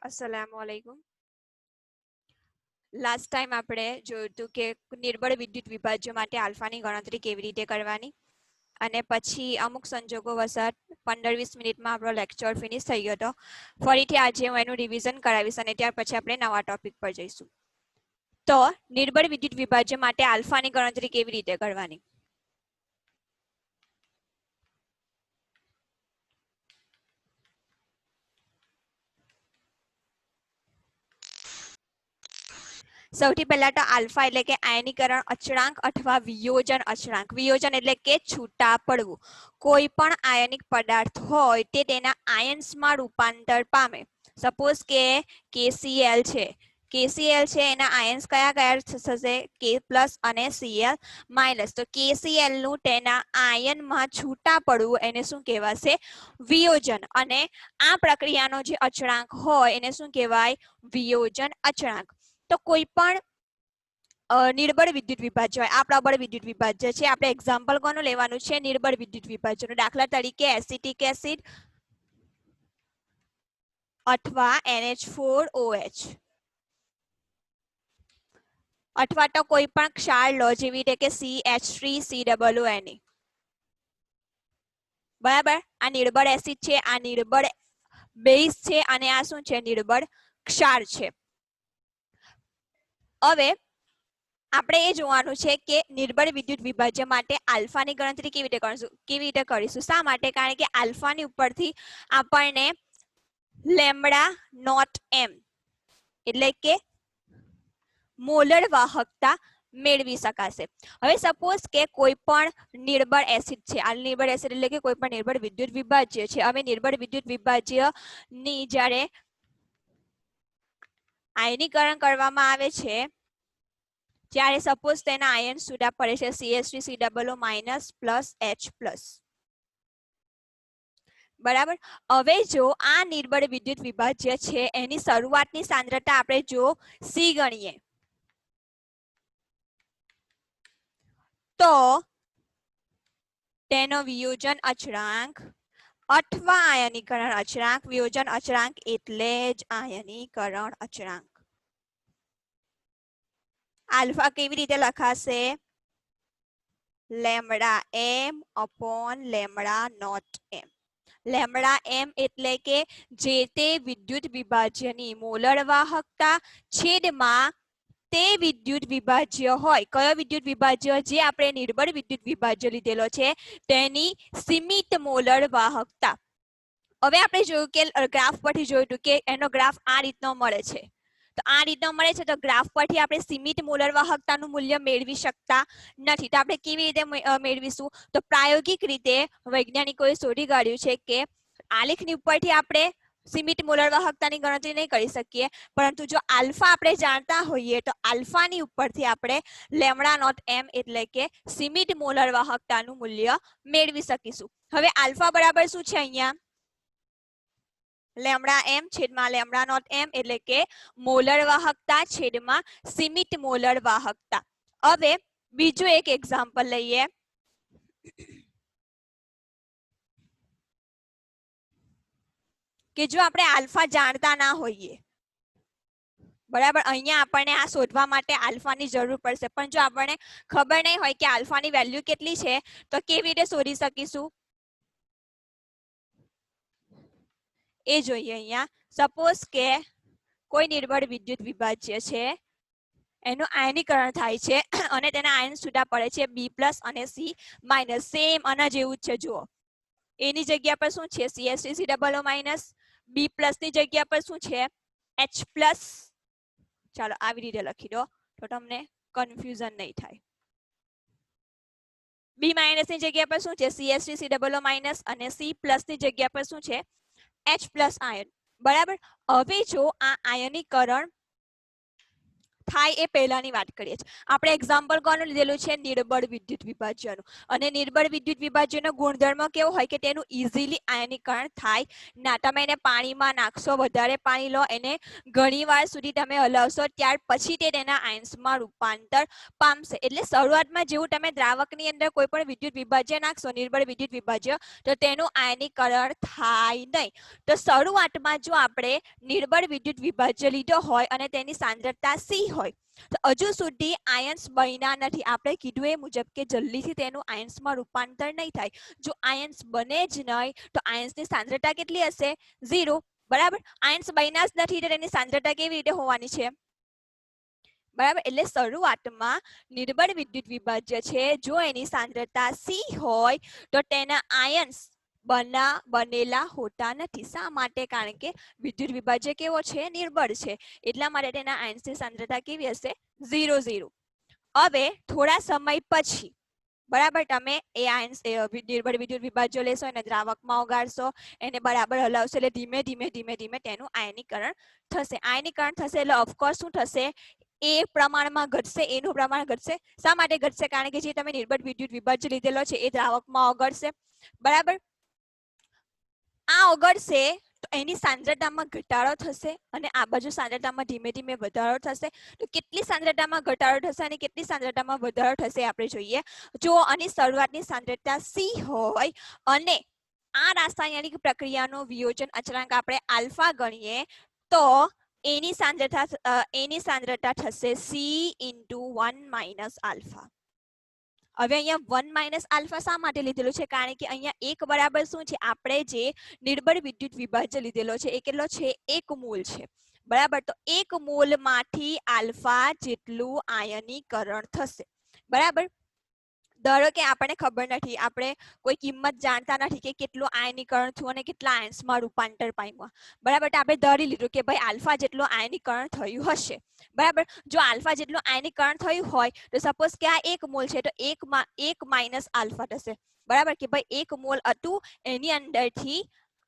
अस्सलामुअलैकुम। Last time આપણે જોયું હતું કે નિર્બળ વિદ્યુત વિભાજ્ય માટે આલ્ફાની ગણતરી કેવી રીતે કરવાની અને પછી અમુક સંજોગો વસાત 15-20 મિનિટમાં આપણો લેક્ચર ફિનિશ થઈ ગયો હતો. ફરીથી આજે હું એનું રિવિઝન કરાવીશ અને ત્યાર પછી આપણે નવા ટોપિક પર જઈશું. તો નિર્બળ વિદ્યુત વિભાજ્ય માટે આલ્ફાની ગણતરી કેવી રીતે કરવાની? સૌથી પહેલા તો આલ્ફા એટલે કે આયનીકરણ અચળાંક અથવા વિયોજન અચળાંક. વિયોજન એટલે કે છૂટા પડવું. કોઈ પણ આયનિક પદાર્થ હોય તે તેના આયન્સમાં રૂપાંતર પામે. સપોઝ કે KCl છે. KCl છે એના આયન્સ કયા કયા થશે? K+ અને Cl-. તો KCl નું તેના આયનમાં છૂટા પડવું એને શું કહેવાશે? વિયોજન. અને આ પ્રક્રિયાનો જે અચળાંક હોય એને શું કહેવાય? વિયોજન અચળાંક. તો કોઈ પણ નિર્બળ વિદ્યુત વિભાજ્ય હોય, આ પ્રબળ વિદ્યુત વિભાજ્ય છે. આપણે એક્ઝામ્પલ કોનું લેવાનું છે? નિર્બળ વિદ્યુત વિભાજ્યનું. દાખલા તરીકે એસિટિક એસિડ અથવા NH4OH અથવા તો કોઈ પણ ક્ષાર લો જેવી રીતે કે CH3COONE. બરાબર? આ નિર્બળ એસિડ છે, આ નિર્બળ બેઝ છે અને આ શું છે? નિર્બળ ક્ષાર છે. હવે આપણે એ જોવાનું છે કે નિર્બળ વિદ્યુત વિભાજ્ય માટે આલ્ફાની ગણતરી કેવી રીતે કરીશું? શા માટે? કારણ કે આલ્ફાની ઉપરથી આપણને લેમ્બડા નોટ એમ એટલે કે મોલર વાહકતા મેળવી શકાશે. હવે સપોઝ કે કોઈ પણ નિર્બળ એસિડ છે. આ નિર્બળ એસિડ એટલે કે કોઈ પણ નિર્બળ વિદ્યુત વિભાજ્ય છે. હવે નિર્બળ વિદ્યુત વિભાજ્ય ની જ્યારે આયનીકરણ કરવામાં આવે છે ત્યારે સપોઝ તેના આયન છૂટા પડે છે CH3COO- H+. બરાબર? હવે જો આ નિર્બળ વિદ્યુત વિભાજ્ય છે એની શરૂઆતની સાંદ્રતા આપણે જો C ગણીએ તો તેનો વિયોજન અચળાંક અથવા આયનીકરણ અચળાંક, વિયોજન અચળાંક એટલે જ આયનીકરણ અચળાંક. આલ્ફા કેવી રીતે લખાશે? Lambda m upon lambda not m. Lambda m એટલે કે જે તે વિદ્યુત વિભાજ્યની મોલર વાહકતા છેદમાં તે વિદ્યુત વિભાજ્ય હોય. કયો વિદ્યુત વિભાજ્ય? જે આપણે નિર્બળ વિદ્યુત વિભાજ્ય લીધેલો છે તેની સીમિત મોલર વાહકતા. હવે આપણે જોયું કે ગ્રાફ પરથી જોયું હતું કે એનો ગ્રાફ આ રીતનો મળે છે. તો આ રીતનો મળે છે તો ગ્રાફ પરથી આપણે સીમિત મોલર વાહકતાનું મૂલ્ય મેળવી શકતા નથી. તો આપણે કેવી રીતે મેળવીશું? તો પ્રાયોગિક રીતે વૈજ્ઞાનિકોએ શોધી કાઢ્યું છે કે આલેખની ઉપરથી આપણે સીમિત મોલર વાહકતાની ગણતરી નહીં કરી શકીએ, પરંતુ જો આલ્ફા આપણે જાણતા હોઈએ તો આલ્ફાની ઉપરથી આપણે લેમ્બડા નોટ એમ એટલે કે સીમિત મોલર વાહકતાનું મૂલ્ય મેળવી શકીશું. હવે આલ્ફા બરાબર શું છે અહીંયા? લેમ્બડા m છેદમાં લેમ્બડા નોટ m એટલે કે મોલર વાહકતા છેદમાં સીમિત મોલર વાહકતા. હવે બીજું એક એક્ઝામ્પલ લઈએ. કે જો આપણે આલ્ફા જાણતા ના હોઈએ, બરાબર, અહીંયા આપણને આ શોધવા માટે આલ્ફાની જરૂર પડશે, પણ જો આપણને ખબર નહીં હોય કે આલ્ફાની વેલ્યુ કેટલી છે તો કેવી રીતે શોધી શકીશું એ જોઈએ. અહીંયા સપોઝ કે કોઈ નિર્બળ વિદ્યુત વિભાજ્ય છે, એનું આયનીકરણ થાય છે અને તેના આયન છૂટા પડે છે B+ અને C-. સેમ આના જેવું જ છે. જુઓ, એની જગ્યા પર શું છે? CH3COO-. B+ ની જગ્યા પર શું છે? H+. ચાલો આવી રીતે લખી દો તો તમને કન્ફ્યુઝન નહીં થાય. B- ની જગ્યા પર શું છે? CH3COO- અને C+ ની જગ્યા પર શું છે? H+ ion. બરાબર? હવે જો આ આયનીકરણ થાય એ પહેલાની વાત કરીએ છીએ. આપણે એક્ઝામ્પલ કોનું લીધેલું છે? નિર્બળ વિદ્યુત વિભાજ્યનું. અને નિર્બળ વિદ્યુત વિભાજ્યનો ગુણધર્મ કેવો હોય કે તેનું ઇઝીલી આયનીકરણ થાય ના. તમે એને પાણીમાં નાખશો, વધારે પાણી લો, એને ઘણી વાર સુધી તમે હલાવશો, ત્યાર પછી તે તેના આયન્સમાં રૂપાંતર પામશે. એટલે શરૂઆતમાં જેવું તમે દ્રાવકની અંદર કોઈ પણ વિદ્યુત વિભાજ્ય નાખશો, નિર્બળ વિદ્યુત વિભાજ્ય, તો તેનું આયનીકરણ થાય નહીં. તો શરૂઆતમાં જો આપણે નિર્બળ વિદ્યુત વિભાજ્ય લીધો હોય અને તેની સાંદ્રતા C હોય, તો હજુ સુધી આયન્સ બન્યા નથી. આપણે કીધું એ મુજબ કે જલ્દીથી તેનું આયન્સમાં રૂપાંતર નહીં થાય. જો આયન્સ બને જ નહીં તો આયન્સની સાંદ્રતા કેટલી હશે? 0. બરાબર. આયન્સ બન્યા જ નથી તો તેની સાંદ્રતા કેવી રીતે હોવાની છે? બરાબર. એટલે શરૂઆતમાં નિર્બળ વિદ્યુત વિભાજ્ય છે, જો એની સાંદ્રતા C હોય તો તેના આયન્સ બનેલા હોતા નથી. શા માટે? કારણ કે વિદ્યુત વિભાજ્ય કેવો છે? નિર્બળ છે. એટલા માટે તેના આયન્સની સાંદ્રતા કેવી હશે? 0 0. હવે થોડા સમય પછી બરાબર તમે એ આયન્સ નિર્બળ વિદ્યુત વિભાજ્ય લેશો, એને દ્રાવકમાં ઓગાળશો, એને બરાબર હલાવશો, એટલે ધીમે ધીમે તેનું આયનીકરણ થશે. આયનીકરણ થશે એટલે ઓફકોર્સ શું થશે? એ પ્રમાણમાં ઘટશે, એનું પ્રમાણ ઘટશે. શા માટે ઘટશે? કારણ કે જે તમે નિર્બળ વિદ્યુત વિભાજ્ય લીધેલો છે એ દ્રાવકમાં ઓગળશે. બરાબર. આ ઓગળશે તો એની સાંદ્રતામાં ઘટાડો થશે અને આ બાજુ સાંદ્રતામાં ધીમે ધીમે વધારો થશે. તો કેટલી સાંદ્રતામાં ઘટાડો થશે અને કેટલી સાંદ્રતામાં વધારો થશે આપણે જોઈએ. જો આની શરૂઆતની સાંદ્રતા C હોય અને આ રાસાયણિક પ્રક્રિયાનો વિયોજન અચળાંક આપણે આલ્ફા ગણીએ તો એની સાંદ્રતા થશે C × 1 - આલ્ફા. હવે અહીંયા 1 - આલ્ફા શા માટે લીધેલું છે? કારણ કે અહીંયા એક બરાબર શું છે? આપણે જે નિર્બળ વિદ્યુત વિભાજ્ય લીધેલો છે એ કેટલો છે? 1 મોલ છે. બરાબર. તો 1 મોલમાંથી આલ્ફા જેટલું આયનીકરણ થશે. બરાબર. ધારો કે આપણને ખબર નથી, આપણે કોઈ કિંમત જાણતા નથી કે કેટલું આયનીકરણ થયું અને કેટલા આયન્સમાં રૂપાંતર પામ્યું. બરાબર. તો આપણે ધારી લીધું કે ભાઈ આલ્ફા જેટલું આયનીકરણ થયું હશે. બરાબર. જો આલ્ફા જેટલું આયનીકરણ થયું હોય તો સપોઝ કે આ 1 મોલ છે તો 1 - આલ્ફા થશે. બરાબર. કે ભાઈ 1 મોલ હતું એની અંદરથી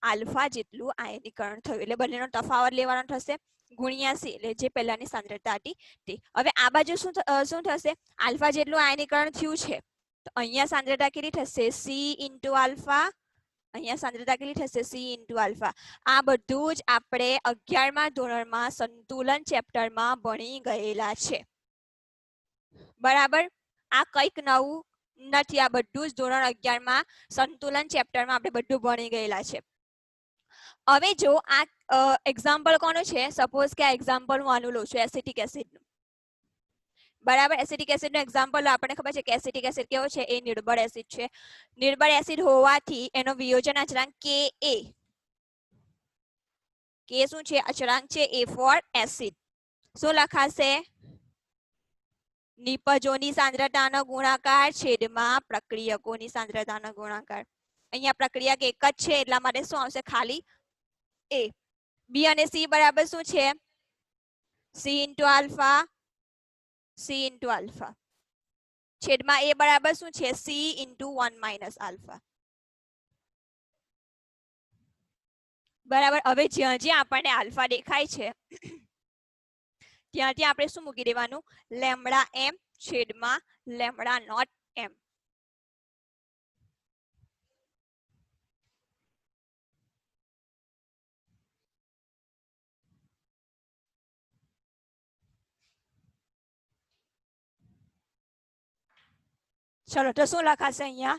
આલ્ફા જેટલું આયનીકરણ થયું. એટલે બંનેનો તફાવત લેવાનો થશે ગુણ્યા C, એટલે જે પહેલાની સાંદ્રતા હતી તે. હવે આ બાજુ શું થશે? આલ્ફા જેટલું આયનીકરણ થયું છે તો અહીંયા સાંદ્રતા કેટલી થશે? C × alpha. અહીંયા સાંદ્રતા કેટલી થશે? C × alpha. આ બધું જ આપણે 11મા ધોરણમાં સંતુલન ચેપ્ટરમાં ભણી ગયેલા છે. બરાબર. આ કંઈક નવું નથી. આ બધું જ ધોરણ 11માં સંતુલન ચેપ્ટરમાં આપણે બધું ભણી ગયેલા છે. હવે જો આ એક્ઝામ્પલ કોનું છે? સપોઝ કે આ એક્ઝામ્પલ હું આનું લઉં છું, એસિટિક એસિડનું. બરાબર. એસિટિક એસિડનું એક્ઝામ્પલ આપણને ખબર છે કે એસિટિક એસિડ કેવો છે? એ નિર્બળ એસિડ છે. નિર્બળ એસિડ હોવાથી એનો વિયોજન અચળાંક Ka. કે શું છે? અચળાંક છે. A for acid. શું લખાશે? નિપજોની સાંદ્રતાનો ગુણાકાર છેદમાં પ્રક્રિયકોની સાંદ્રતાનો ગુણાકાર. અહીંયા પ્રક્રિયક એક જ છે એટલા માટે શું આવશે? ખાલી A. B અને C બરાબર શું છે? C × alpha. C × alpha. છેદમાં A બરાબર શું છે? C × 1 - alpha. બરાબર. હવે જ્યાં જ્યાં આપણને આલ્ફા દેખાય છે ત્યાંથી આપણે શું મૂકી દેવાનું? લેમ્બડા m છેદમાં લેમ્બડા નોટ m. ચલો તો શું લખાશે અહીંયા?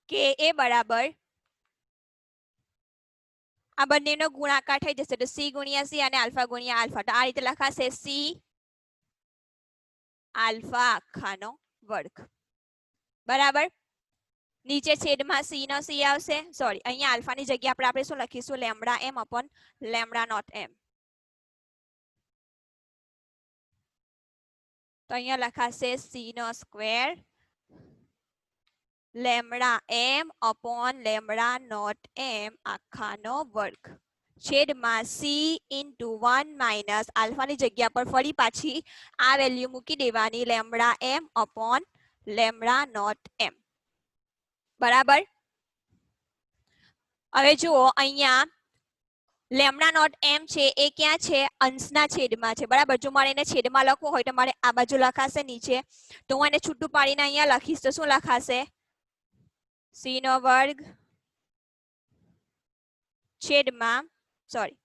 કે એ બરાબર આ બંનેનો ગુણાકાર થઈ જશે તો C × C અને આલ્ફા × આલ્ફા. તો આ રીતે લખાશે C આલ્ફા આખાનો વર્ગ. બરાબર. નીચે છેદમાં C નો C આવશે. સોરી, અહીંયા આલ્ફાની જગ્યા આપણે શું લખીશું? Lambda m / lambda not m. તો અહીંયા લખાશે C નો square lambda m / lambda not m આખાનો વર્ગ છેદમાં C × 1 - આલ્ફાની જગ્યા પર ફરી પાછી આ વેલ્યુ મૂકી દેવાની, lambda m / lambda not m. બરાબર. હવે જુઓ અહીંયા લેમડા નોટ એમ છે એ ક્યાં છે? અંશના છેદમાં છે, બરાબર. જો મારે એને છેદમાં લખવું હોય તો મારે આ બાજુ લખાશે નીચે, તો હું એને છૂટું પાડીને અહીંયા લખીશ તો શું લખાશે? સી નો વર્ગ છેદમાં સોરી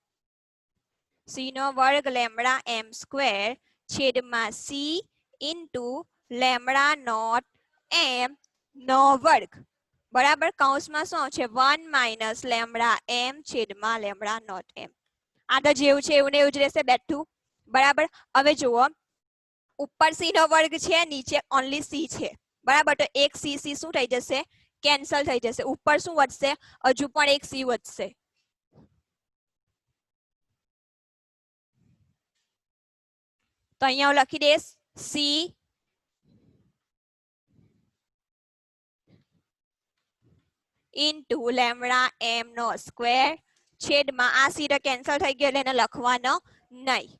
સી નો વર્ગ લેમડા એમ સ્ક્વેર છેદમાં સી ઇન્ટુ લેમડા નોટ એમ નો વર્ગ, બરાબર. કૌંસમાં શું આવશે? 1 માઇનસ લેમડા એમ છેદમાં લેમડા નોટ એમ. આ તો જેવું છે એવું ને એવું જ રહેશે બેઠું, બરાબર. હવે જુઓ, ઉપર સી નો વર્ગ છે, નીચે ઓનલી સી છે, બરાબર. તો એક સી સી શું થઈ જશે? કેન્સલ થઈ જશે. ઉપર શું વધશે? હજુ પણ એક સી વધશે. તો અહીંયા હું લખી દઈશ સી ઇન્ટુ લેમડા એમ નો સ્ક્વેર છેદમાં આ સી તો કેન્સલ થઈ ગયો એટલે એને લખવાનો નહીં.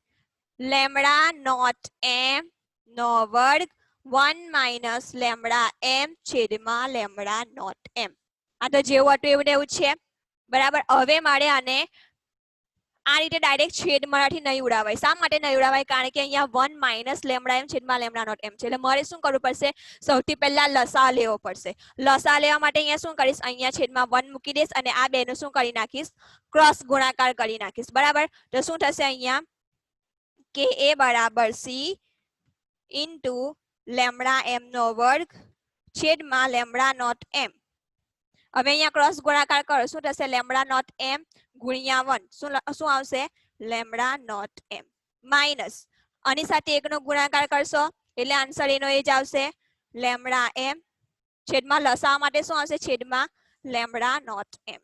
લેમડા નોટ એમ નો વર્ગ 1 માઇનસ લેમડા એમ છેદમાં લેમડા નોટ એમ. આ તો જેવું હતું એવું ને એવું છે, બરાબર. હવે મારે આને આ રીતે ડાયરેક્ટ છેદમાંથી નહીં ઉડાવાય. શા માટે નહીં ઉડાવાય? કારણ કે અહીંયા 1 માઇનસ લેમડા એમ છેદમાં લેમડા નોટ એમ છે, એટલે મારે શું કરવું પડશે? સૌથી પહેલા લસા લેવો પડશે. લસા લેવા માટે અહીંયા શું કરીશ? અહીંયા છેદમાં 1 મૂકી દઈશ અને આ બેનું શું કરી નાખીશ? ક્રોસ ગુણાકાર કરી નાખીશ, બરાબર. તો શું થશે અહીંયા? કે એ બરાબર સી ઇન્ટુ લેમડા એમ નો વર્ગ છેદમાં લેમડા નોટ એમ. હવે અહીંયા ક્રોસ ગુણાકાર કરો, શું થશે? લેમડા નોટ એમ ગુણ્યા 1 શું આવશે? લેમડા નોટ એમ માઇનસ આની સાથે 1 નો ગુણાકાર કરશો એટલે આન્સર એનો એ જ આવશે, લેમડા એમ છેદમાં લસા માટે શું આવશે? છેદમાં લેમડા નોટ એમ.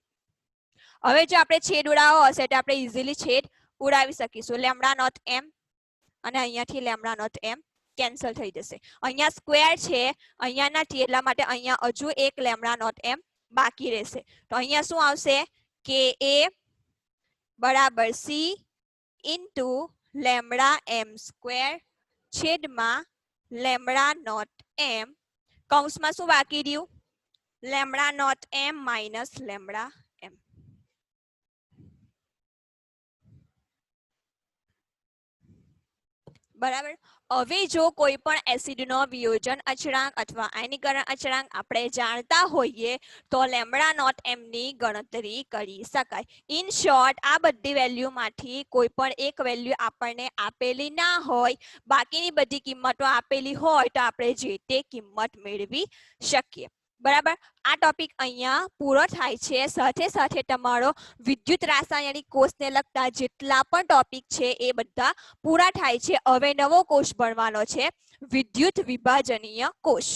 હવે જો આપણે છેદ ઉડાવવો હશે તો આપણે ઇઝીલી છેદ ઉડાવી શકીશું. લેમડા નોટ એમ અને અહીંયાથી લેમડા નોટ એમ કેન્સલ થઈ જશે. અહીંયા સ્ક્વેર છે, અહીંયા નથી, એટલા માટે અહીંયા હજુ એક લેમડા નોટ એમ બાકી રહેશે. તો અહીંયા શું આવશે? કે એ બરાબર C into lambda M square છેદમાં લેમડા નોટ એમ. કૌંસમાં શું બાકી રહ્યું? Lambda naught M minus lambda M. બરાબર. હવે જો કોઈ પણ એસિડનો વિયોજન અચળાંક અથવા આયનીકરણ અચળાંક આપણે જાણતા હોઈએ તો લેમડા નોટ એમ ની ગણતરી કરી શકાય. ઇન શોર્ટ, આ બધી વેલ્યુમાંથી કોઈ પણ એક વેલ્યુ આપણને આપેલી ના હોય, બાકીની બધી કિંમતો આપેલી હોય તો આપણે જે તે કિંમત મેળવી શકીએ, બરાબર. આ ટોપિક અહીંયા પૂરો થાય છે. સાથે સાથે તમારો વિદ્યુત રાસાયણિક કોષને લગતા જેટલા પણ ટોપિક છે એ બધા પૂરા થાય છે. હવે નવો કોષ ભણવાનો છે, વિદ્યુત વિભાજનીય કોષ.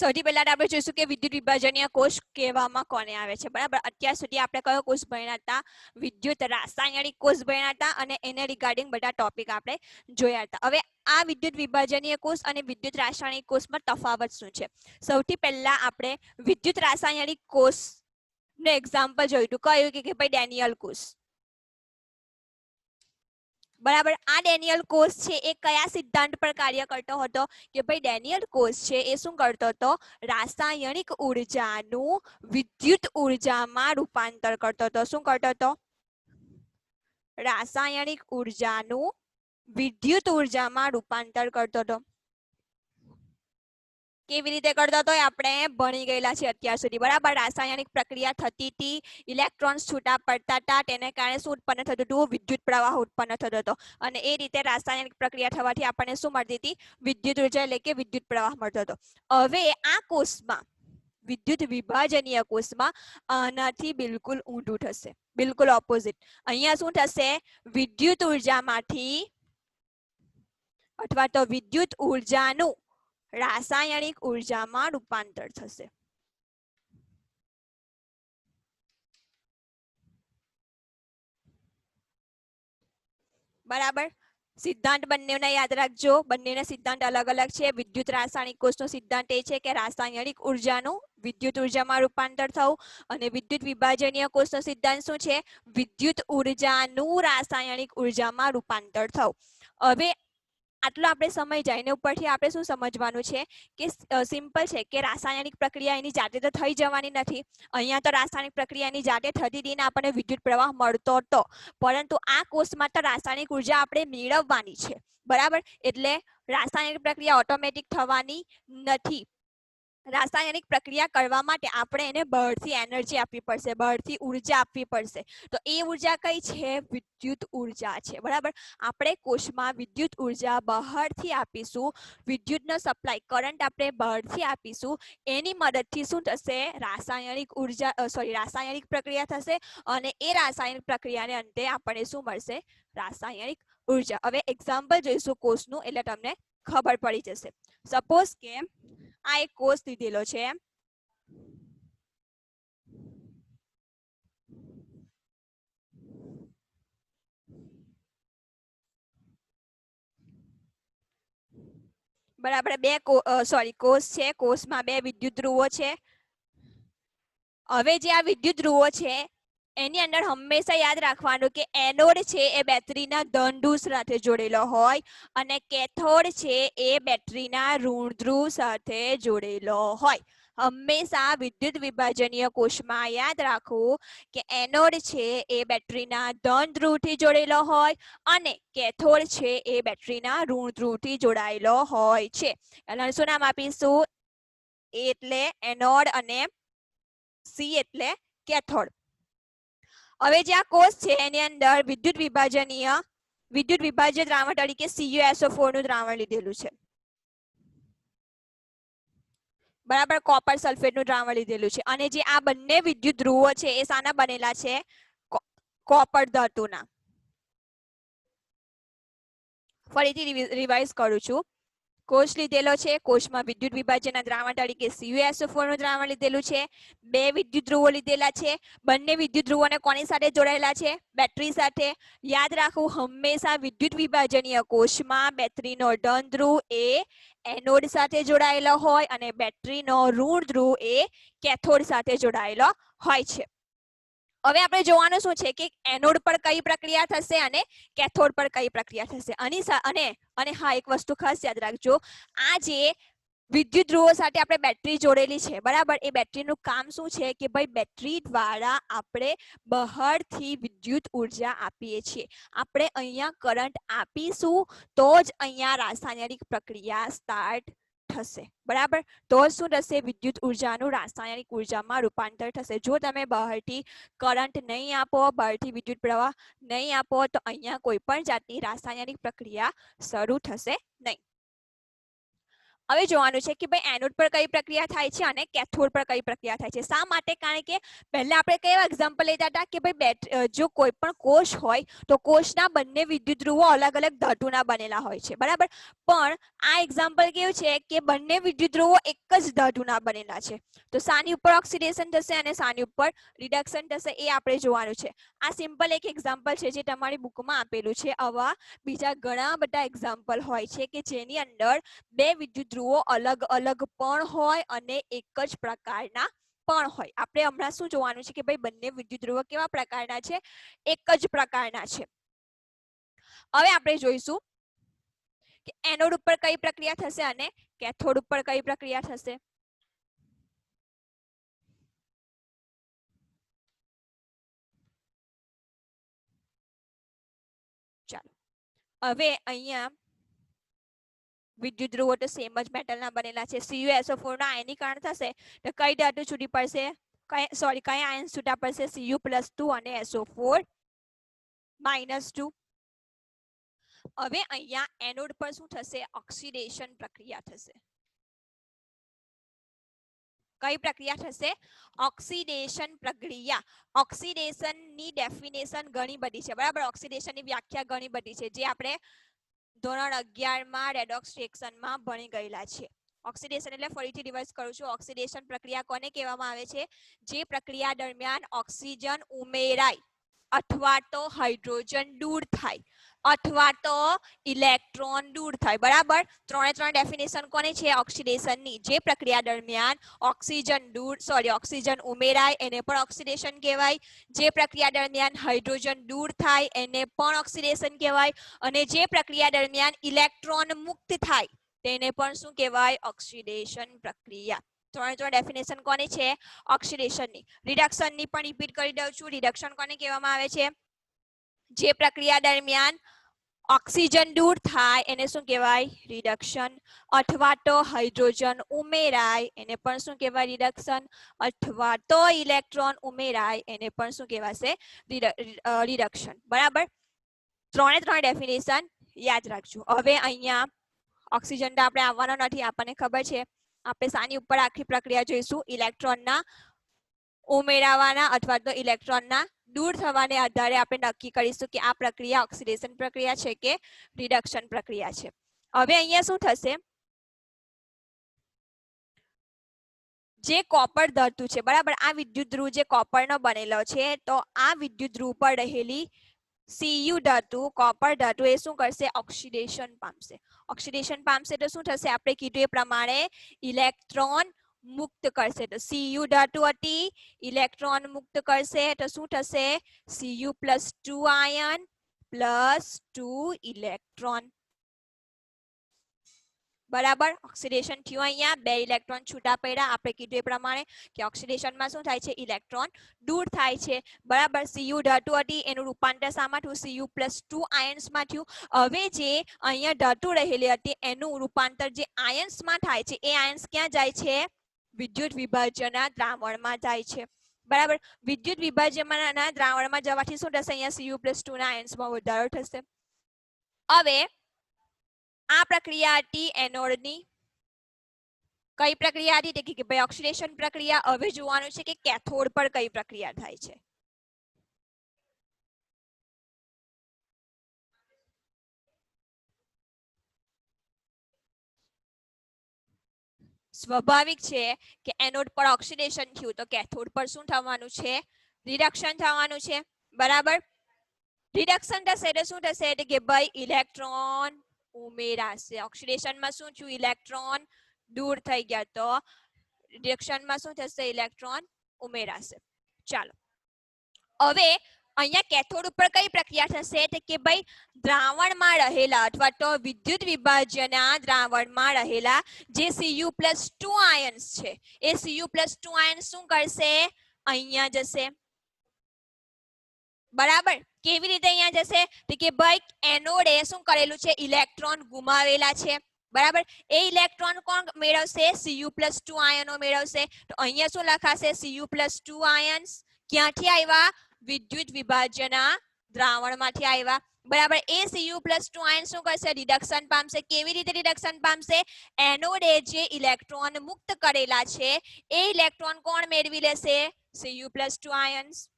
સૌથી પહેલા આપણે જોઈશું કે વિદ્યુત વિભાજનીય કોષ કહેવામાં કોને આવે છે, બરાબર. અત્યાર સુધી આપણે કયો કોષ ભણ્યા હતા? વિદ્યુત રાસાયણિક કોષ ભણ્યા હતા અને એને રિગાર્ડિંગ બધા ટોપિક આપણે જોયા હતા. હવે આ વિદ્યુત વિભાજનીય કોષ અને વિદ્યુત રાસાયણિક કોષમાં તફાવત શું છે? સૌથી પહેલા આપણે વિદ્યુત રાસાયણિક કોષ નું એક્ઝામ્પલ જોયું હતું. કયું? કે ભાઈ ડેનિયલ કોષ, બરાબર. આ ડેનિયલ કોષ છે એ કયા સિદ્ધાંત પર કાર્ય કરતો હતો? કે ભાઈ ડેનિયલ કોષ છે એ શું કરતો હતો? રાસાયણિક ઉર્જાનું વિદ્યુત ઉર્જામાં રૂપાંતર કરતો હતો. શું કરતો હતો? રાસાયણિક ઉર્જાનું વિદ્યુત ઉર્જામાં રૂપાંતર કરતો હતો. કેવી રીતે કરતો હતો આપણે ભણી ગયેલા છે અત્યાર સુધી, બરાબર. રાસાયણિક પ્રક્રિયા થતી હતી, ઇલેક્ટ્રોન્સ છૂટા પડતા હતા, તેને કારણે શું ઉત્પન્ન થતું હતું? વિદ્યુત પ્રવાહ ઉત્પન્ન થતો હતો અને એ રીતે રાસાયણિક પ્રક્રિયા થવાથી આપણને શું મળતી હતી? વિદ્યુત ઉર્જા એટલે કે વિદ્યુત પ્રવાહ મળતો હતો. હવે આ કોષમાં વિદ્યુત વિભાજનીય કોષમાં આનાથી બિલકુલ ઊંધું થશે, બિલકુલ ઓપોઝિટ. અહીંયા શું થશે? વિદ્યુત ઉર્જામાંથી અથવા તો વિદ્યુત ઉર્જાનું રાસાયણિક ઉર્જામાં રૂપાંતર થશે. બરાબર. સિદ્ધાંત બંનેના યાદ રાખજો, બંનેના સિદ્ધાંત અલગ અલગ છે. વિદ્યુત રાસાયણિક કોષનો સિદ્ધાંત એ છે કે રાસાયણિક ઉર્જાનું વિદ્યુત ઉર્જામાં રૂપાંતર થવું, અને વિદ્યુત વિભાજનીય કોષનો સિદ્ધાંત શું છે? વિદ્યુત ઉર્જાનું રાસાયણિક ઉર્જામાં રૂપાંતર થવું. હવે આટલો આપણે સમય જાય ને ઉપરથી આપણે શું સમજવાનું છે કે સિમ્પલ છે કે રાસાયણિક પ્રક્રિયા એની જાતે તો થઈ જવાની નથી. અહીંયા તો રાસાયણિક પ્રક્રિયા એની જાતે થતી હતી ને આપણને વિદ્યુત પ્રવાહ મળતો હતો, પરંતુ આ કોર્સમાં તો રાસાયણિક ઉર્જા આપણે મેળવવાની છે. બરાબર, એટલે રાસાયણિક પ્રક્રિયા ઓટોમેટિક થવાની નથી. રાસાયણિક પ્રક્રિયા કરવા માટે આપણે એને બહારથી એનર્જી આપવી પડશે, બહારથી ઉર્જા આપવી પડશે. તો એ ઉર્જા કઈ છે? વિદ્યુત ઉર્જા છે. બરાબર, આપણે કોષમાં વિદ્યુત ઉર્જા બહારથી આપીશું, વિદ્યુતનો સપ્લાય કરંટ આપણે બહારથી આપીશું. એની મદદથી શું થશે? રાસાયણિક ઉર્જા રાસાયણિક પ્રક્રિયા થશે, અને એ રાસાયણિક પ્રક્રિયાને અંતે આપણને શું મળશે? રાસાયણિક ઉર્જા. હવે એક્ઝામ્પલ જોઈશું કોષનું, એટલે તમને ખબર પડી જશે. સપોઝ કે આ એક કોષ લીધેલો છે. બરાબર, કોષ છે. કોષમાં બે વિદ્યુત ધ્રુવો છે. હવે જે આ વિદ્યુત ધ્રુવો છે એની અંદર હંમેશા યાદ રાખવાનું કે એનોડ છે એ બેટરીના ધન ધ્રુવ સાથે જોડેલો હોય, અને કેથોડ છે એ બેટરીના ઋણ ધ્રુવ સાથે જોડેલો હોય. હંમેશા વિદ્યુત વિભાજનીય કોષમાં યાદ રાખવું કે એનોડ છે એ બેટરીના ધન ધ્રુવથી જોડેલો હોય, અને કેથોડ છે એ બેટરીના ઋણ ધ્રુવથી જોડાયેલો હોય છે. એટલે શું નામ આપીશું? એ એટલે એનોડ અને સી એટલે કેથોડ. હવે જે આ કોષ છે એની અંદર વિદ્યુત વિભાજ્ય દ્રાવણ તરીકે CuSO4 નું દ્રાવણ લીધેલું છે. બરાબર, કોપર સલ્ફેટનું દ્રાવણ લીધેલું છે. અને જે આ બંને વિદ્યુત ધ્રુવો છે એ શાના બનેલા છે? કોપર ધાતુના. ફરીથી રિવાઇઝ કરું છું. કોષ લીધેલો છે, કોષમાં વિદ્યુત વિભાજનના દ્રાવણ તરીકે CuSO4 નું દ્રાવણ લીધેલું છે. બે વિદ્યુત ધ્રુવો લીધેલા છે. બંને વિદ્યુત ધ્રુવોને કોની સાથે જોડાયેલા છે? બેટરી સાથે. યાદ રાખવું, હંમેશા વિદ્યુત વિભાજનીય કોષમાં બેટરીનો ધન ધ્રુવ એ એનોડ સાથે જોડાયેલો હોય, અને બેટરીનો ઋણ ધ્રુવ એ કેથોડ સાથે જોડાયેલો હોય છે. હવે આપણે જોવાનું શું છે કે એનોડ પર કઈ પ્રક્રિયા થશે અને કેથોડ પર કઈ પ્રક્રિયા થશે. અને હા, એક વસ્તુ ખાસ યાદ રાખજો, આ જે વિદ્યુત ધ્રુવો સાથે આપણે બેટરી જોડેલી છે, બરાબર, એ બેટરીનું કામ શું છે કે ભાઈ બેટરી દ્વારા આપણે બહારથી વિદ્યુત ઉર્જા આપીએ છીએ. આપણે અહીંયા કરંટ આપીશું તો જ અહીંયા રાસાયણિક પ્રક્રિયા સ્ટાર્ટ થશે. બરાબર, તો શું થશે? વિદ્યુત ઉર્જાનું રાસાયણિક ઉર્જામાં રૂપાંતર થશે. જો તમે બહારથી કરંટ નહીં આપો, બહારથી વિદ્યુત પ્રવાહ નહીં આપો, તો અહીંયા કોઈ પણ જાતની રાસાયણિક પ્રક્રિયા શરૂ થશે નહીં. હવે જોવાનું છે કે ભાઈ એનોડ પર કઈ પ્રક્રિયા થાય છે અને કેથોડ પર કઈ પ્રક્રિયા થાય છે. શા માટે? કારણ કે પહેલા આપણે કેવા એક્ઝામ્પલ લેતા હતા કે ભાઈ જો કોઈ પણ કોષ હોય તો કોષના બંને વિદ્યુત ધ્રુવો અલગ અલગ ધાતુના બનેલા હોય છે. બરાબર, પણ આ એક્ઝામ્પલ કેવું છે કે બંને વિદ્યુત ધ્રુવો એક જ ધાતુના બનેલા છે. તો શાની ઉપર ઓક્સિડેશન થશે અને શાની ઉપર રિડક્શન થશે એ આપણે જોવાનું છે. આ સિમ્પલ એક એક્ઝામ્પલ છે જે તમારી બુકમાં આપેલું છે. આવા બીજા ઘણા બધા એક્ઝામ્પલ હોય છે કે જેની અંદર બે વિદ્યુત ધ્રુવો અલગ અલગ પણ હોય અને એક જ પ્રકારના પણ હોય. આપણે હમણાં શું જોવાનું છે કે ભાઈ બંને વિદ્યુત ધ્રુવો કેવા પ્રકારના છે? એક જ પ્રકારના છે. હવે આપણે જોઈશું કે એનોડ ઉપર કઈ પ્રક્રિયા થશે અને કેથોડ ઉપર કઈ પ્રક્રિયા થશે. ચાલો, હવે અહીંયા વિદ્યુત ધ્રુવો તો સેમ જ મેટલના બનેલા છે. CuSO4 નો આયનીકરણ થશે તો કઈ ધાતુ છૂટી પડશે? કઈ આયન છૂટા પડશે? Cu+2 અને SO4 -2. હવે અહીંયા એનોડ પર શું થશે? ઓક્સિડેશન પ્રક્રિયા થશે. કઈ પ્રક્રિયા થશે? ઓક્સિડેશન પ્રક્રિયા. ઓક્સિડેશનની ડેફિનેશન ઘણી બધી છે. બરાબર, ઓક્સિડેશનની વ્યાખ્યા ઘણી બધી છે જે આપણે ધોરણ 11 માં રેડોક્સ રિએક્શનમાં ભણી ગયેલા છે. ઓક્સિડેશન એટલે ફરીથી રિવાઇઝ કરું છું, ઓક્સિડેશન પ્રક્રિયા કોને કહેવામાં આવે છે? જે પ્રક્રિયા દરમિયાન ઓક્સિજન ઉમેરાય અથવા તો હાઇડ્રોજન દૂર થાય अथवा तो इलेक्ट्रॉन दूर थाय। बराबर, त्रे त्रण डेफिनेशन कोनी छे ऑक्सिडेशन नी। जे प्रक्रिया दरमियान ऑक्सीजन दूर ऑक्सीजन उमेराय एने पण ऑक्सिडेशन कहेवाय। जे प्रक्रिया दरमियान हाइड्रोजन दूर थाय एने पण ऑक्सिडेशन कहेवाय। अने जे प्रक्रिया दरमियान इलेक्ट्रॉन मुक्त थाय तेने पण शुं कहेवाय? ऑक्सिडेशन प्रक्रिया। त्रे त्रण डेफिनेशन कोनी छे ऑक्सिडेशन नी। रिडक्शन नी पण रिपीट करी दઉં છું। रिडक्शन कोने कहेवामां आवे छे? जे प्रक्रिया दरमियान ऑक्सीजन दूर थाय एने शुं कहेवाय? रिडक्शन। अथवा तो हाइड्रोजन उमेराय एने पण शुं कहेवाय? रिडक्शन। अथवा तो इलेक्ट्रॉन उमेराय एने पण शुं कहेवाशे? रिडक्शन। बराबर, त्रे त्रण डेफिनेशन याद राखજો। હવે અહીંયા ऑक्सीजन तो આપણે આવવાનો નથી, આપણને ખબર છે। આપણે સાની ઉપર આખી પ્રક્રિયા જોઈશું, ઇલેક્ટ્રોનના ઉમેરાવાના अथवा तो इलेक्ट्रॉनના दूर થવાને આધારે આપણે નક્કી કરીશું કે આ પ્રક્રિયા ઓક્સિડેશન પ્રક્રિયા છે કે રિડક્શન પ્રક્રિયા છે। હવે અહીંયા શું થશે? જે કોપર ધાતુ છે, બરાબર, આ વિદ્યુત ધ્રુવ જે કોપરનો બનેલો છે, તો આ વિદ્યુત ધ્રુવ પર રહેલી Cu धातु कॉपर धातु ए શું કરશે? ઓક્સિડેશન પામશે। ઓક્સિડેશન પામશે તો શું થશે? આપણે કીધું એ પ્રમાણે ઇલેક્ટ્રોન મુક્ત કરશે। તો Cu धातु હતી, ઇલેક્ટ્રોન મુક્ત કરશે તો શું થશે? Cu+2 ion +2 electron. बराबर, ऑक्सीडेशन थयो। अहींया 2 इलेक्ट्रॉन छूटा पड्या। आपणे कीधुं ए प्रमाणे के ऑक्सीडेशन में शुं थाय छे? इलेक्ट्रॉन दूर थाय छे। बराबर, Cu धातु हती एनुं रूपांतर शामां थयुं? Cu+2 आयन्स मां थयुं। हवे जे अहींया धातु रहेली हती एनुं रूपांतर जे आयन्स मां थाय छे, ए आयन्स क्यां जाय छे? विद्युत विभाजनना द्रावणमां जाय छे। बराबर, विद्युत विभाजनना द्रावणमां जवाथी शुं थशे? अहींया Cu+2 ना आयन्स मां वधारो थशे। हवे आ प्रक्रिया हती एनोडनी। कई प्रक्रिया हती? के भाई ऑक्सिडेशन प्रक्रिया। हवे जोवानुं छे के कैथोड पर कई प्रक्रिया थाय छे। स्वाभाविक छे के एनोड पर ऑक्सिडेशन थयुं तो कैथोड पर शुं थवानुं छे? रिडक्शन थवानुं छे। बराबर, रिडक्शन थशे तो शुं थशे? के भाई इलेक्ट्रॉन उमेराशे। ऑक्सिडेशन में शुं थयुं? इलेक्ट्रॉन दूर थई गया, तो रिडक्शन में शुं थशे? इलेक्ट्रॉन उमेराशे। चालो, हवे अहींया कैथोड पर कई प्रक्रिया थशे? तो के भाई द्रावणमां रहेला अथवा तो विद्युत विभाजनना द्रावणमां रहेला जे Cu+2 आयन्स छे, ए Cu+2 आयन्स शुं करशे? अहींया जशे। बराबर, केवी रीते अहींया जशे? तो के भाई एनोडे शुं करेलुं छे? इलेक्ट्रॉन गुमावेला छे। बराबर, ए इलेक्ट्रॉन कोण मेळवशे? Cu+2 आयनो मेळवशे। तो अहींया शुं लखाशे? Cu+2 आयन्स क्यांथी आव्या? विद्युत विभाजनना द्रावणमांथी आव्या। बराबर, ए Cu+2 आयन शुं करशे? रिडक्शन पामशे। केवी रीते रिडक्शन पामशे? एनोडे जे इलेक्ट्रॉन मुक्त करेला छे, ए इलेक्ट्रॉन कोण मेळवी लेशे? Cu+2 ions.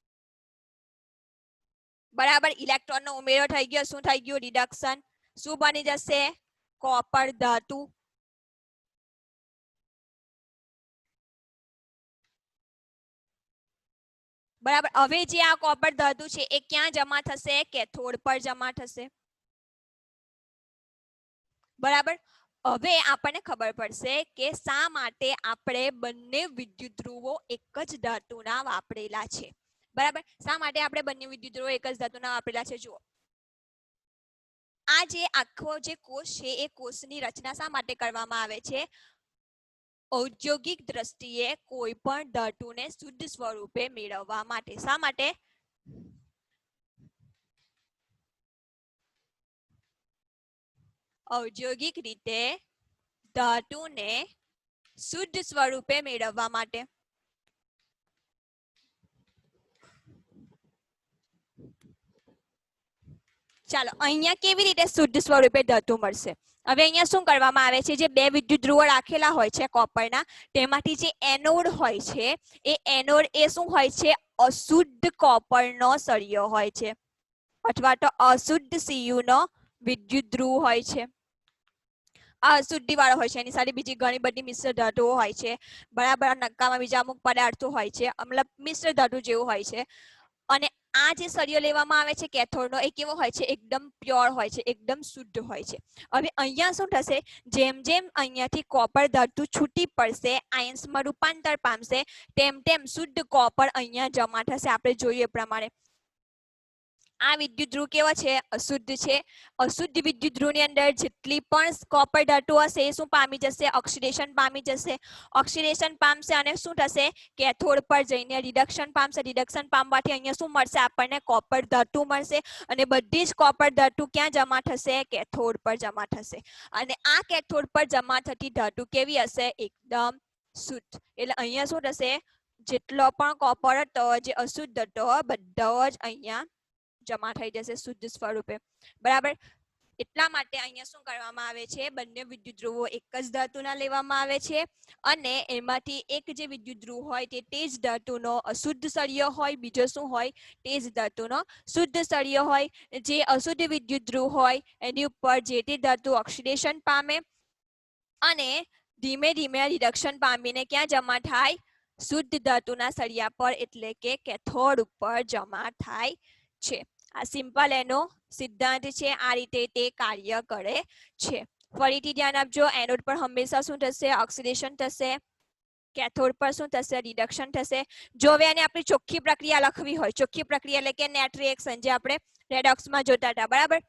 बराबर, इलेक्ट्रॉन नो उमेरो थई गयो। शुं थई गयुं? रिडक्शन। शुं बनी जशे? कॉपर धातु। बराबर, हवे जे आ कॉपर धातु छे ए क्यां जमा थशे? कैथोड पर जमा थशे। बराबर, हवे आपणे खबर पड़शे के शा माटे आपणे बंने विद्युत ध्रुवो एक ज धातुना वापरेला छे। बराबर, शा माटे आपणे बंने विद्युत ध्रुवो एक ज धातुना वापरेला छे? जुओ, आ जे आखो जे कोष छे ए कोषनी रचना शा माटे करवामां आवे छे? औद्योगिक दृष्टिए कोई पण धातुने शुद्ध स्वरूपे मेळववा माटे। शा माटे? औद्योगिक रीते धातुने शुद्ध स्वरूपे मेळववा माटे। ચાલો, અહીંયા કેવી રીતે શુદ્ધ સ્વરૂપે ધાતુ મળશે? હવે અહીંયા શું કરવામાં આવે છે? જે બે વિદ્યુત ધ્રુવો રાખેલા હોય છે કોપરના, તેમાંથી જે એનોડ હોય છે એ એનોડ એ શું હોય છે? અશુદ્ધ કોપરનો સળિયો હોય છે અથવા તો અશુદ્ધ Cu નો વિદ્યુત ધ્રુવ હોય છે। આ અશુદ્ધિ વાળો હોય છે, એની સાથે બીજી ઘણી બધી મિશ્ર ધાતુઓ હોય છે। બરાબર, નક્કામાં બીજા અમુક પદાર્થો હોય છે, મતલબ મિશ્ર ધાતુ જેવું હોય છે। અને આ જે સળિયો લેવામાં આવે છે કેથોડનો એ કેવો હોય છે? એકદમ પ્યોર હોય છે, એકદમ શુદ્ધ હોય છે. હવે અહીંયા શું થશે? જેમ જેમ અહીંયાથી કોપર ધાતુ છૂટી પડશે, આયન્સમાં રૂપાંતર પામશે, તેમ તેમ શુદ્ધ કોપર અહીંયા જમા થશે. આપણે જોઈએ પ્રમાણે આ વિદ્યુત ધ્રુવ કેવો છે? અશુદ્ધ છે. અશુદ્ધ વિદ્યુત ધ્રુવની અંદર જેટલી પણ કોપર ધાતુ હશે એ શું પામી જશે? ઓક્સિડેશન પામી જશે. ઓક્સિડેશન પામશે અને શું થશે? કેથોડ પર જઈને રિડક્શન પામશે. રિડક્શન પામવાથી અહીંયા શું મળશે? આપણને કોપર ધાતુ મળશે અને બધી જ કોપર ધાતુ ક્યાં જમા થશે? કેથોડ પર જમા થશે. અને આ કેથોડ પર જમા થતી ધાતુ કેવી હશે? એકદમ શુદ્ધ. એટલે અહીંયા શું થશે? જેટલો પણ કોપર હતો જે અશુદ્ધ હતો બધો જ અહીંયા જમા થઈ જશે શુદ્ધ સ્વરૂપે. બરાબર. એટલા માટે અહીંયા શું કરવામાં આવે છે? બંને વિદ્યુત ધ્રુવો એક જ ધાતુના લેવામાં આવે છે અને એમાંથી એક જે વિદ્યુત ધ્રુવ હોય તે જ ધાતુનો અશુદ્ધ સળિયો હોય, બીજો શું હોય? તે જ ધાતુનો શુદ્ધ સળિયો હોય. જે અશુદ્ધ વિદ્યુત ધ્રુવ હોય એની ઉપર જે તે ધાતુ ઓક્સિડેશન પામે અને ધીમે ધીમે રિડક્શન પામીને ક્યાં જમા થાય? શુદ્ધ ધાતુના સળિયા પર એટલે કે કેથોડ ઉપર જમા થાય છે. આ સિમ્પલ એનો સિદ્ધાંત છે. આ રીતે તે કાર્ય કરે છે. ફરીથી ધ્યાન આપજો, એનોડ પર હંમેશા શું થશે? ઓક્સિડેશન થશે. કેથોડ પર શું થશે? રિડક્શન થશે. જો હવે આને આપણી ચોખ્ખી પ્રક્રિયા લખવી હોય, ચોખ્ખી પ્રક્રિયા એટલે કે નેટ રિએક્શન જે આપણે રેડોક્સમાં જોતા હતા, બરાબર.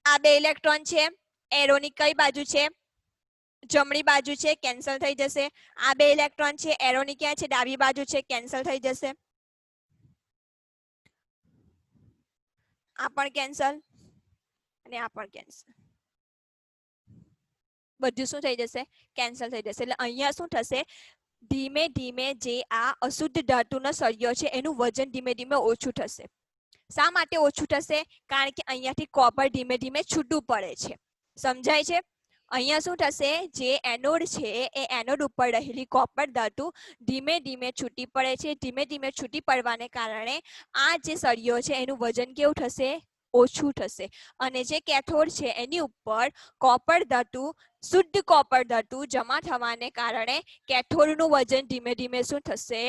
આ બે ઇલેક્ટ્રોન છે, એરોની કઈ બાજુ છે? જમણી બાજુ છે, કેન્સલ થઈ જશે. આ બે ઇલેક્ટ્રોન છે, એરોની ક્યાં છે? ડાબી બાજુ છે, કેન્સલ થઈ જશે. આ પણ કેન્સલ અને આ પણ કેન્સલ. બધું શું થઈ જશે? કેન્સલ થઈ જશે. એટલે અહીંયા શું થશે? ધીમે ધીમે જે આ અશુદ્ધ ધાતુનો સળિયો છે એનું વજન ધીમે ધીમે ઓછું થશે. શા માટે ઓછું થશે? કારણ કે અહીંયાથી કોપર ધીમે ધીમે છૂટું પડે છે. સમજાય છે? અહીંયા શું થશે? જે એનોડ છે એ એનોડ ઉપર રહેલી કોપર ધાતુ ધીમે ધીમે છૂટી પડે છે. ધીમે ધીમે છૂટી પડવાને કારણે આ જે સળિયો છે એનું વજન કેવું થશે? ઓછું થશે. અને જે કેથોડ છે એની ઉપર કોપર ધાતુ, શુદ્ધ કોપર ધાતુ જમા થવાને કારણે કેથોડનું વજન ધીમે ધીમે શું થશે?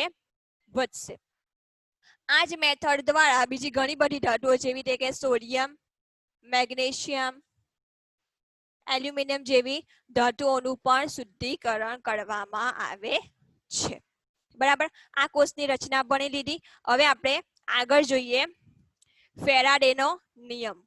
વધશે. આ જ મેથડ દ્વારા બીજી ઘણી બધી ધાતુઓ જેવી રીતે કે સોડિયમ, મેગ્નેશિયમ, એલ્યુમિનિયમ જેવી ધાતુઓનું પણ શુદ્ધિકરણ કરવામાં આવે છે. બરાબર. આ કોષની રચના ભણી લીધી. હવે આપણે આગળ જોઈએ ફેરાડેનો નિયમ.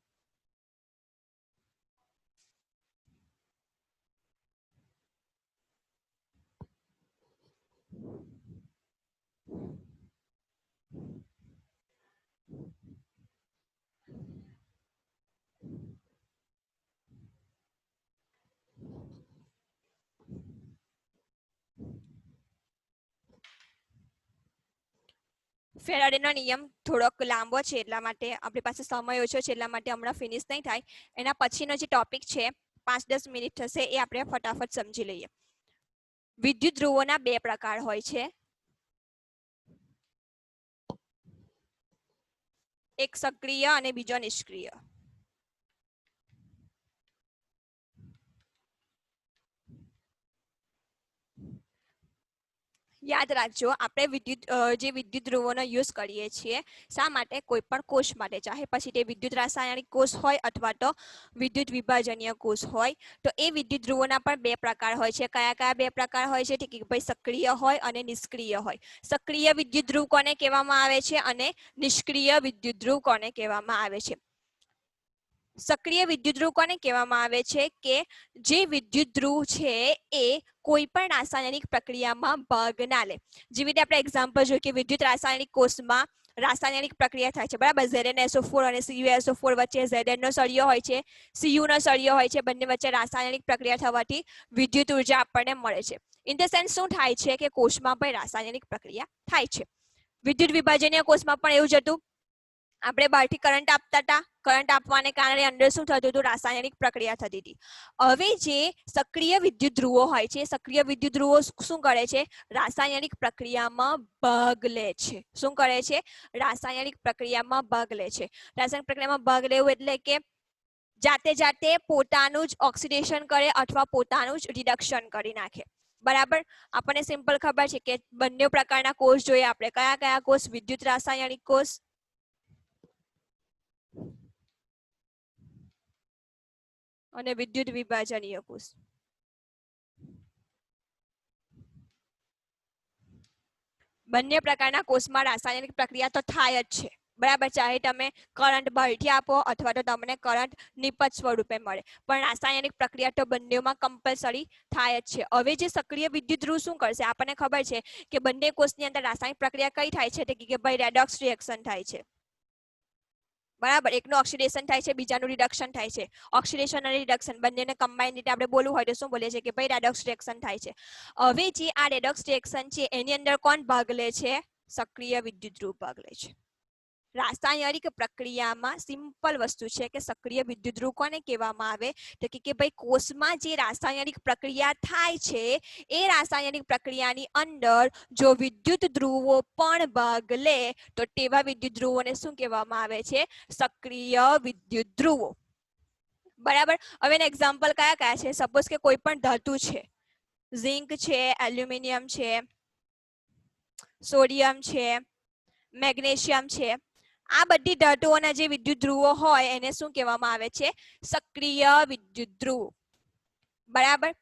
ફેરાડેનો નિયમ થોડોક લાંબો છે એટલા માટે આપણી પાસે સમય ઓછો છે એટલા માટે હમણાં ફિનિશ નહીં થાય. એના પછીનો જે ટોપિક છે 5-10 મિનિટ થશે એ આપણે ફટાફટ સમજી લઈએ. વિદ્યુત ધ્રુવોના બે પ્રકાર હોય છે. એક સક્રિય અને બીજો નિષ્ક્રિય. યાદ રાખજો, આપણે જે વિદ્યુત ધ્રુવોનો યુઝ કરીએ છીએ શા માટે? કોઈ પણ કોષ માટે, ચાહે પછી તે વિદ્યુત રાસાયણિક કોષ હોય અથવા તો વિદ્યુત વિભાજનીય કોષ હોય. તો એ વિદ્યુત ધ્રુવોના પણ બે પ્રકાર હોય છે. કયા કયા બે પ્રકાર હોય છે? કે ભાઈ સક્રિય હોય અને નિષ્ક્રિય હોય. સક્રિય વિદ્યુત ધ્રુવ કોને કહેવામાં આવે છે અને નિષ્ક્રિય વિદ્યુત ધ્રુવ કોને કહેવામાં આવે છે? સક્રિય વિદ્યુત ધ્રુવ કોને કહેવામાં આવે છે? કે જે વિદ્યુત ધ્રુવ છે એ કોઈ પણ રાસાયણિક પ્રક્રિયામાં ભાગ ના લે. જેવી રીતે આપણે એક્ઝામ્પલ જોઈએ કે વિદ્યુત રાસાયણિક કોષમાં રાસાયણિક પ્રક્રિયા થાય છે, બરાબર. ZnSO4 અને CuSO4 વચ્ચે Zn નો સળિયો હોય છે, Cu નો સળિયો હોય છે. બંને વચ્ચે રાસાયણિક પ્રક્રિયા થવાથી વિદ્યુત ઉર્જા આપણને મળે છે. ઇન ધ સેન્સ શું થાય છે કે કોષમાં પણ રાસાયણિક પ્રક્રિયા થાય છે. વિદ્યુત વિભાજનીય કોષમાં પણ એવું જ હતું. આપણે બહારથી કરંટ આપતા હતા, કરંટ આપવાને કારણે અંદર શું થતું હતું? રાસાયણિક પ્રક્રિયા થતી હતી. હવે જે સક્રિય વિદ્યુત ધ્રુવો હોય છે, સક્રિય વિદ્યુત ધ્રુવો શું કરે છે? રાસાયણિક પ્રક્રિયામાં ભાગ લે છે. શું કરે છે? રાસાયણિક પ્રક્રિયામાં ભાગ લે છે. રાસાયણિક પ્રક્રિયામાં ભાગ લેવું એટલે કે જાતે જાતે પોતાનું જ ઓક્સિડેશન કરે અથવા પોતાનું જ રિડક્શન કરી નાખે. બરાબર. આપણને સિમ્પલ ખબર છે કે બંને પ્રકારના કોષ જોઈએ આપણે. કયા કયા કોષ? વિદ્યુત રાસાયણિક કોષ અને વિદ્યુત વિભાજનીય કોષ. બંને પ્રકારના કોષમાં રાસાયણિક પ્રક્રિયા તો થાય જ છે, બરાબર. ચાહે તમે કરંટ બહારથી આપો અથવા તો તમને કરંટ નિપજ સ્વરૂપે મળે, પણ રાસાયણિક પ્રક્રિયા તો બંનેમાં કમ્પલસરી થાય જ છે. હવે જે સક્રિય વિદ્યુત ધ્રુવ શું કરશે, આપણને ખબર છે કે બંને કોષની અંદર રાસાયણિક પ્રક્રિયા કઈ થાય છે કે ભાઈ રેડોક્સ રિએક્શન થાય છે, બરાબર. એકનું ઓક્સિડેશન થાય છે, બીજાનું રિડક્શન થાય છે. ઓક્સિડેશન અને રિડક્શન બંનેને કમ્બાઈન રીતે આપણે બોલવું હોય તો શું બોલીએ છીએ કે ભાઈ રેડોક્સ રિએક્શન થાય છે. હવે જે આ રેડોક્સ રિએક્શન છે એની અંદર કોણ ભાગ લે છે, સક્રિય વિદ્યુત ધ્રુવ ભાગ લે છે. રાસાયણિક પ્રક્રિયામાં સિમ્પલ વસ્તુ છે કે સક્રિય વિદ્યુત ધ્રુવ કોને કહેવામાં આવે તો કે ભાઈ કોષમાં જે રાસાયણિક પ્રક્રિયા થાય છે એ રાસાયણિક પ્રક્રિયાની અંદર જો વિદ્યુત ધ્રુવો પણ ભાગ લે તો તેવા વિદ્યુત ધ્રુવોને શું કહેવામાં આવે છે, સક્રિય વિદ્યુત ધ્રુવો, બરાબર. હવે એના એક્ઝામ્પલ કયા કયા છે, સપોઝ કે કોઈ પણ ધાતુ છે, ઝિંક છે, એલ્યુમિનિયમ છે, સોડિયમ છે, મેગ્નેશિયમ છે, આ બધી ધાતુઓના જે વિદ્યુત ધ્રુવો હોય એને શું કહેવામાં આવે છે, સક્રિય વિદ્યુત ધ્રુવ, બરાબર.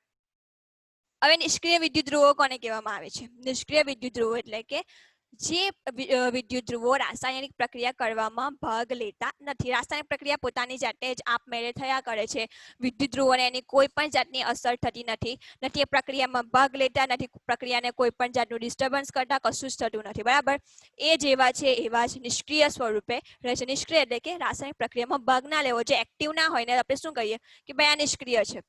હવે નિષ્ક્રિય વિદ્યુત ધ્રુવો કોને કહેવામાં આવે છે, નિષ્ક્રિય વિદ્યુત ધ્રુવો એટલે કે જે વિદ્યુત ધ્રુવો રાસાયણિક પ્રક્રિયા કરવામાં ભાગ લેતા નથી. રાસાયણિક પ્રક્રિયા પોતાની જાતે જ આપમેળે થયા કરે છે, વિદ્યુત ધ્રુવોને એની કોઈ પણ જાતની અસર થતી નથી, એ પ્રક્રિયામાં ભાગ લેતા નથી, પ્રક્રિયાને કોઈ પણ જાતનું ડિસ્ટર્બન્સ કરતા કશું જ થતું નથી, બરાબર. એ જેવા છે એવા જ નિષ્ક્રિય સ્વરૂપે રહે છે. નિષ્ક્રિય એટલે કે રાસાયણિક પ્રક્રિયામાં ભાગ ના લેવો, જે એક્ટિવ ના હોય ને આપણે શું કહીએ કે ભાઈ આ નિષ્ક્રિય છે,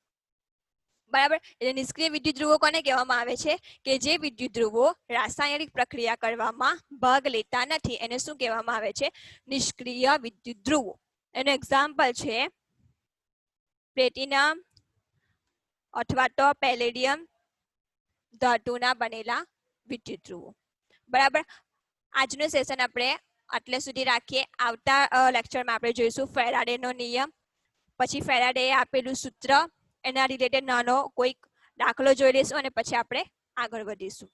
બરાબર. એટલે નિષ્ક્રિય વિદ્યુત ધ્રુવો કોને કહેવામાં આવે છે કે જે વિદ્યુત ધ્રુવો રાસાયણિક પ્રક્રિયા કરવામાં ભાગ લેતા નથી એને શું કહેવામાં આવે છે, નિષ્ક્રિય વિદ્યુત ધ્રુવો. એનું એક્ઝામ્પલ છે પ્લેટિનમ અથવા તો પેલેડિયમ ધાતુના બનેલા વિદ્યુત ધ્રુવો, બરાબર. આજનું સેશન આપણે આટલે સુધી રાખીએ. આવતા લેક્ચરમાં આપણે જોઈશું ફેરાડેનો નિયમ, પછી ફેરાડે આપેલું સૂત્ર, એના રિલેટેડ નાનો કોઈક દાખલો જોઈ લઈશું અને પછી આપણે આગળ વધીશું.